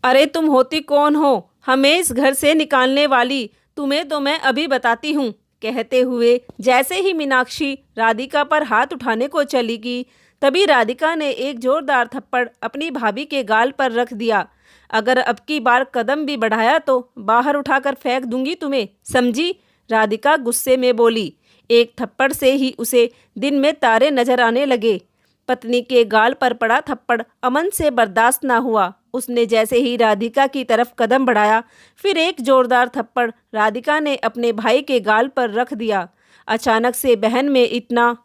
अरे तुम होती कौन हो हमें इस घर से निकालने वाली? तुम्हें तो मैं अभी बताती हूँ। कहते हुए जैसे ही मीनाक्षी राधिका पर हाथ उठाने को चली गई, तभी राधिका ने एक जोरदार थप्पड़ अपनी भाभी के गाल पर रख दिया। अगर अब की बार कदम भी बढ़ाया तो बाहर उठाकर फेंक दूंगी तुम्हें, समझी? राधिका गुस्से में बोली। एक थप्पड़ से ही उसे दिन में तारे नजर आने लगे। पत्नी के गाल पर पड़ा थप्पड़ अमन से बर्दाश्त न हुआ। उसने जैसे ही राधिका की तरफ कदम बढ़ाया, फिर एक जोरदार थप्पड़ राधिका ने अपने भाई के गाल पर रख दिया। अचानक से बहन में इतना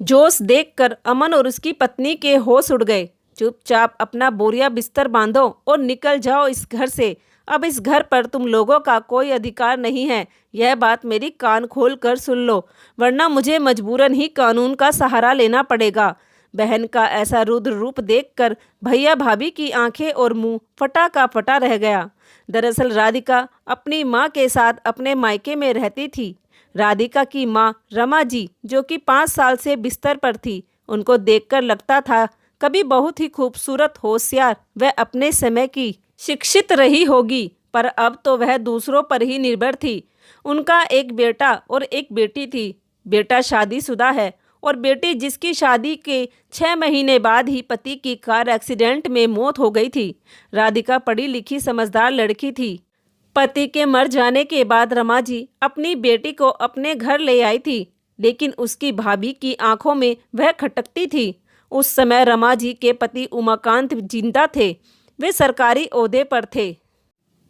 जोश देखकर अमन और उसकी पत्नी के होश उड़ गए। चुपचाप अपना बोरिया बिस्तर बांधो और निकल जाओ इस घर से। अब इस घर पर तुम लोगों का कोई अधिकार नहीं है। यह बात मेरी कान खोल कर सुन लो, वरना मुझे मजबूरन ही कानून का सहारा लेना पड़ेगा। बहन का ऐसा रुद्र रूप देखकर भैया भाभी की आंखें और मुंह फटा का फटा रह गया। दरअसल राधिका अपनी माँ के साथ अपने मायके में रहती थी। राधिका की माँ रमा जी, जो कि 5 साल से बिस्तर पर थी, उनको देखकर लगता था कभी बहुत ही खूबसूरत, होशियार व अपने समय की शिक्षित रही होगी, पर अब तो वह दूसरों पर ही निर्भर थी। उनका एक बेटा और एक बेटी थी। बेटा शादीशुदा है और बेटी जिसकी शादी के 6 महीने बाद ही पति की कार एक्सीडेंट में मौत हो गई थी। राधिका पढ़ी लिखी समझदार लड़की थी। पति के मर जाने के बाद रमा जी अपनी बेटी को अपने घर ले आई थी, लेकिन उसकी भाभी की आंखों में वह खटकती थी। उस समय रमा जी के पति उमाकांत जिंदा थे। वे सरकारी ओहदे पर थे।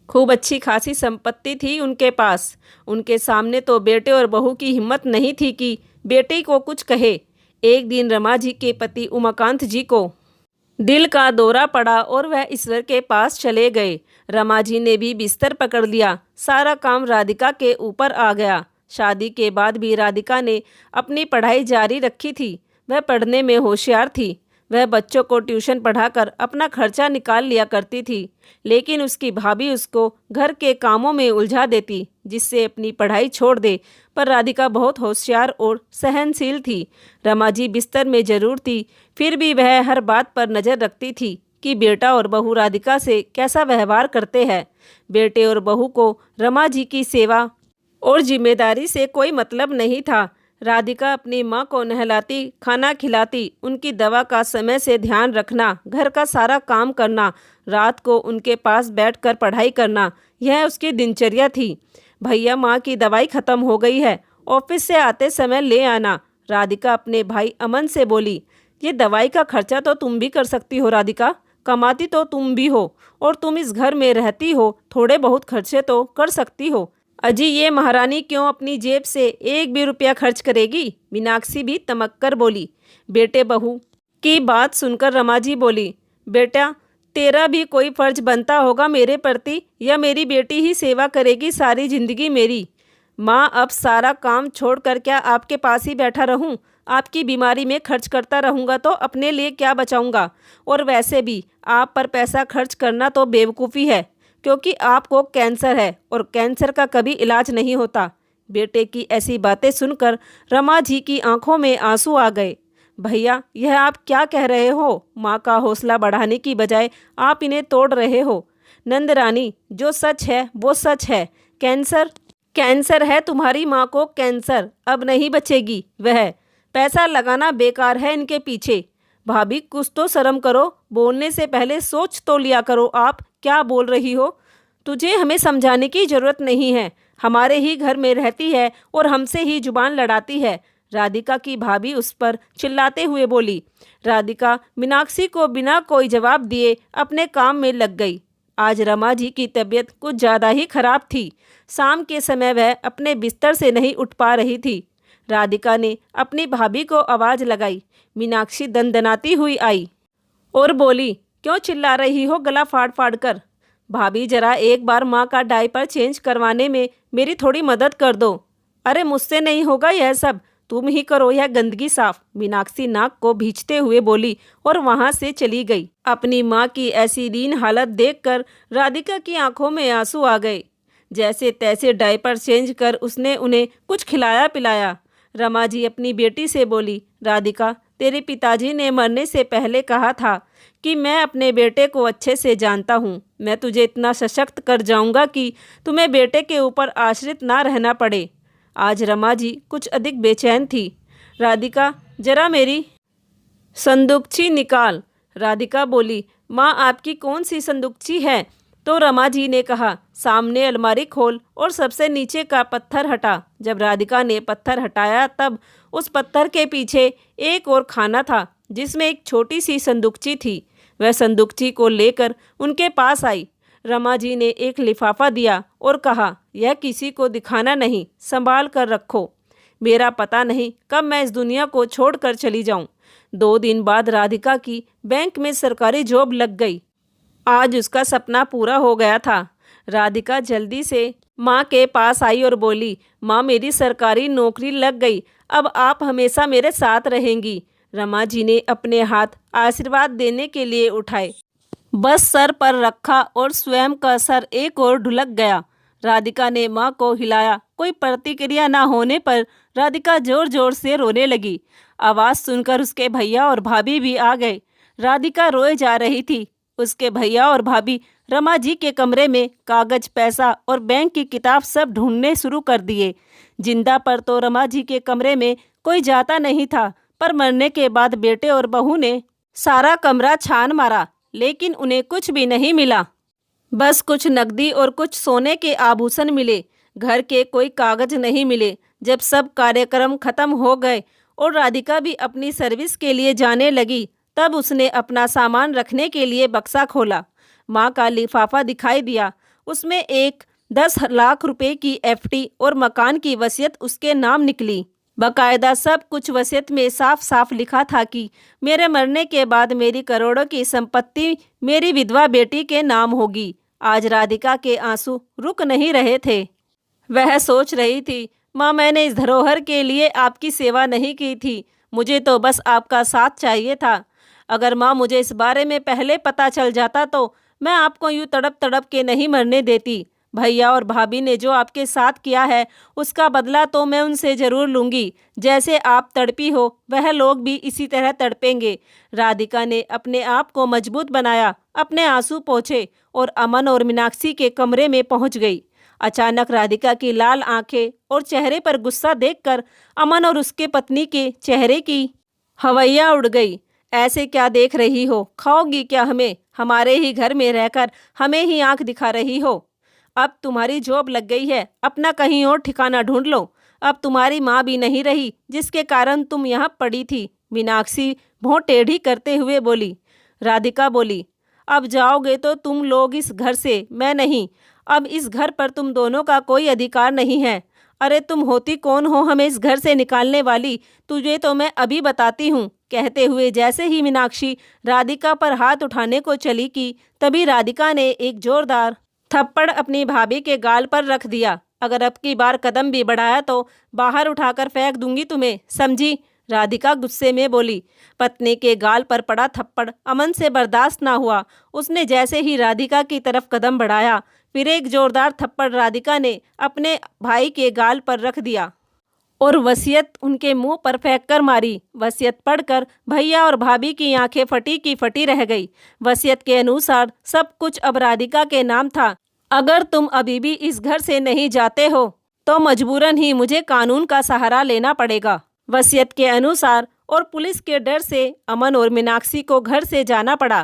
खूब अच्छी खासी संपत्ति थी उनके पास। उनके सामने तो बेटे और बहू की हिम्मत नहीं थी कि बेटी को कुछ कहे। एक दिन रमा जी के पति उमाकांत जी को दिल का दौरा पड़ा और वह ईश्वर के पास चले गए। रमा जी ने भी बिस्तर पकड़ लिया। सारा काम राधिका के ऊपर आ गया। शादी के बाद भी राधिका ने अपनी पढ़ाई जारी रखी थी। वह पढ़ने में होशियार थी। वह बच्चों को ट्यूशन पढ़ाकर अपना खर्चा निकाल लिया करती थी, लेकिन उसकी भाभी उसको घर के कामों में उलझा देती, जिससे अपनी पढ़ाई छोड़ दे। पर राधिका बहुत होशियार और सहनशील थी। रमा जी बिस्तर में जरूर थी, फिर भी वह हर बात पर नज़र रखती थी कि बेटा और बहू राधिका से कैसा व्यवहार करते हैं। बेटे और बहू को रमा जी की सेवा और जिम्मेदारी से कोई मतलब नहीं था। राधिका अपनी माँ को नहलाती, खाना खिलाती, उनकी दवा का समय से ध्यान रखना, घर का सारा काम करना, रात को उनके पास बैठकर पढ़ाई करना, यह उसकी दिनचर्या थी। भैया माँ की दवाई ख़त्म हो गई है, ऑफिस से आते समय ले आना। राधिका अपने भाई अमन से बोली। ये दवाई का खर्चा तो तुम भी कर सकती हो राधिका, कमाती तो तुम भी हो और तुम इस घर में रहती हो, थोड़े बहुत खर्चे तो कर सकती हो। अजी ये महारानी क्यों अपनी जेब से एक भी रुपया खर्च करेगी? मीनाक्षी भी तमक कर बोली। बेटे बहू की बात सुनकर रमा जी बोली, बेटा तेरा भी कोई फर्ज बनता होगा मेरे प्रति, या मेरी बेटी ही सेवा करेगी सारी जिंदगी मेरी? माँ अब सारा काम छोड़कर क्या आपके पास ही बैठा रहूं? आपकी बीमारी में खर्च करता रहूँगा तो अपने लिए क्या बचाऊँगा? और वैसे भी आप पर पैसा खर्च करना तो बेवकूफ़ी है, क्योंकि आपको कैंसर है और कैंसर का कभी इलाज नहीं होता। बेटे की ऐसी बातें सुनकर रमा जी की आंखों में आंसू आ गए। भैया यह आप क्या कह रहे हो? माँ का हौसला बढ़ाने की बजाय आप इन्हें तोड़ रहे हो। नंद रानी, जो सच है वो सच है। कैंसर है तुम्हारी माँ को, कैंसर अब नहीं बचेगी वह। पैसा लगाना बेकार है इनके पीछे। भाभी कुछ तो शर्म करो, बोलने से पहले सोच तो लिया करो। आप क्या बोल रही हो? तुझे हमें समझाने की जरूरत नहीं है। हमारे ही घर में रहती है और हमसे ही जुबान लड़ाती है। राधिका की भाभी उस पर चिल्लाते हुए बोली। राधिका मीनाक्षी को बिना कोई जवाब दिए अपने काम में लग गई। आज रमा जी की तबीयत कुछ ज़्यादा ही खराब थी। शाम के समय वह अपने बिस्तर से नहीं उठ पा रही थी। राधिका ने अपनी भाभी को आवाज़ लगाई। मीनाक्षी दनदनाती हुई आई और बोली, क्यों चिल्ला रही हो गला फाड़ फाड़ कर? भाभी जरा एक बार माँ का डायपर चेंज करवाने में मेरी थोड़ी मदद कर दो। अरे मुझसे नहीं होगा यह सब, तुम ही करो यह गंदगी साफ। मीनाक्षी नाक को भींचते हुए बोली और वहाँ से चली गई। अपनी माँ की ऐसी दीन हालत देखकर राधिका की आंखों में आंसू आ गए। जैसे तैसे डायपर चेंज कर उसने उन्हें कुछ खिलाया पिलाया। रमा जी अपनी बेटी से बोली, राधिका तेरे पिताजी ने मरने से पहले कहा था कि मैं अपने बेटे को अच्छे से जानता हूँ। मैं तुझे इतना सशक्त कर जाऊँगा कि तुम्हें बेटे के ऊपर आश्रित ना रहना पड़े। आज रमा जी कुछ अधिक बेचैन थी। राधिका, जरा मेरी संदूकची निकाल। राधिका बोली, माँ आपकी कौन सी संदूकची है? तो रमा जी ने कहा, सामने अलमारी खोल और सबसे नीचे का पत्थर हटा। जब राधिका ने पत्थर हटाया तब उस पत्थर के पीछे एक और खाना था जिसमें एक छोटी सी संदूकची थी। वह संदूकची को लेकर उनके पास आई। रमा जी ने एक लिफाफा दिया और कहा, यह किसी को दिखाना नहीं, संभाल कर रखो। मेरा पता नहीं कब मैं इस दुनिया को छोड़कर चली जाऊं। 2 दिन बाद राधिका की बैंक में सरकारी जॉब लग गई। आज उसका सपना पूरा हो गया था। राधिका जल्दी से माँ के पास आई और बोली, माँ मेरी सरकारी नौकरी लग गई, अब आप हमेशा मेरे साथ रहेंगी। रमा जी ने अपने हाथ आशीर्वाद देने के लिए उठाए, बस सर पर रखा और स्वयं का सर एक ओर ढुलक गया। राधिका ने माँ को हिलाया। कोई प्रतिक्रिया न होने पर राधिका जोर जोर से रोने लगी। आवाज़ सुनकर उसके भैया और भाभी भी आ गए। राधिका रोए जा रही थी। उसके भैया और भाभी रमा जी के कमरे में कागज, पैसा और बैंक की किताब सब ढूंढने शुरू कर दिए। जिंदा पर तो रमा जी के कमरे में कोई जाता नहीं था, पर मरने के बाद बेटे और बहू ने सारा कमरा छान मारा, लेकिन उन्हें कुछ भी नहीं मिला। बस कुछ नकदी और कुछ सोने के आभूषण मिले। घर के कोई कागज नहीं मिले। जब सब कार्यक्रम खत्म हो गए और राधिका भी अपनी सर्विस के लिए जाने लगी, तब उसने अपना सामान रखने के लिए बक्सा खोला। माँ का लिफाफा दिखाई दिया। उसमें एक 10 लाख रुपए की एफडी और मकान की वसीयत उसके नाम निकली। बाकायदा सब कुछ वसीयत में साफ साफ लिखा था कि मेरे मरने के बाद मेरी करोड़ों की संपत्ति मेरी विधवा बेटी के नाम होगी। आज राधिका के आंसू रुक नहीं रहे थे। वह सोच रही थी, माँ मैंने इस धरोहर के लिए आपकी सेवा नहीं की थी, मुझे तो बस आपका साथ चाहिए था। अगर माँ मुझे इस बारे में पहले पता चल जाता तो मैं आपको यूँ तड़प तड़प के नहीं मरने देती। भैया और भाभी ने जो आपके साथ किया है उसका बदला तो मैं उनसे ज़रूर लूँगी। जैसे आप तड़पी हो वह लोग भी इसी तरह तड़पेंगे। राधिका ने अपने आप को मजबूत बनाया, अपने आंसू पोंछे और अमन और मीनाक्षी के कमरे में पहुंच गई। अचानक राधिका की लाल आंखें और चेहरे पर गुस्सा देखकर अमन और उसके पत्नी के चेहरे की हवैया उड़ गई। ऐसे क्या देख रही हो? खाओगी क्या हमें? हमारे ही घर में रहकर हमें ही आंख दिखा रही हो। अब तुम्हारी जॉब लग गई है, अपना कहीं और ठिकाना ढूंढ लो। अब तुम्हारी माँ भी नहीं रही जिसके कारण तुम यहाँ पड़ी थी। मीनाक्षी भौं टेढ़ी करते हुए बोली। राधिका बोली, अब जाओगे तो तुम लोग इस घर से, मैं नहीं। अब इस घर पर तुम दोनों का कोई अधिकार नहीं है। अरे तुम होती कौन हो हमें इस घर से निकालने वाली? तुझे तो मैं अभी बताती हूँ। कहते हुए जैसे ही मीनाक्षी राधिका पर हाथ उठाने को चली कि तभी राधिका ने एक जोरदार थप्पड़ अपनी भाभी के गाल पर रख दिया। अगर अब की बार कदम भी बढ़ाया तो बाहर उठाकर फेंक दूंगी तुम्हें, समझी? राधिका गुस्से में बोली। पत्नी के गाल पर पड़ा थप्पड़ अमन से बर्दाश्त ना हुआ। उसने जैसे ही राधिका की तरफ कदम बढ़ाया, फिर एक जोरदार थप्पड़ राधिका ने अपने भाई के गाल पर रख दिया और वसीयत उनके मुंह पर फेंक कर मारी। वसीयत पढ़कर भैया और भाभी की आंखें फटी की फटी रह गई। वसीयत के अनुसार सब कुछ अब राधिका के नाम था। अगर तुम अभी भी इस घर से नहीं जाते हो तो मजबूरन ही मुझे कानून का सहारा लेना पड़ेगा। वसीयत के अनुसार और पुलिस के डर से अमन और मीनाक्षी को घर से जाना पड़ा।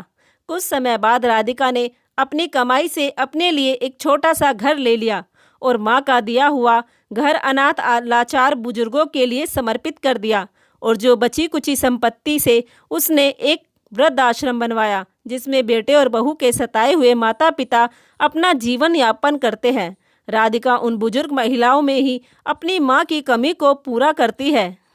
कुछ समय बाद राधिका ने अपनी कमाई से अपने लिए एक छोटा सा घर ले लिया और माँ का दिया हुआ घर अनाथ लाचार बुजुर्गों के लिए समर्पित कर दिया। और जो बची कुची संपत्ति से उसने एक वृद्ध आश्रम बनवाया जिसमें बेटे और बहू के सताए हुए माता पिता अपना जीवन यापन करते हैं। राधिका उन बुजुर्ग महिलाओं में ही अपनी माँ की कमी को पूरा करती है।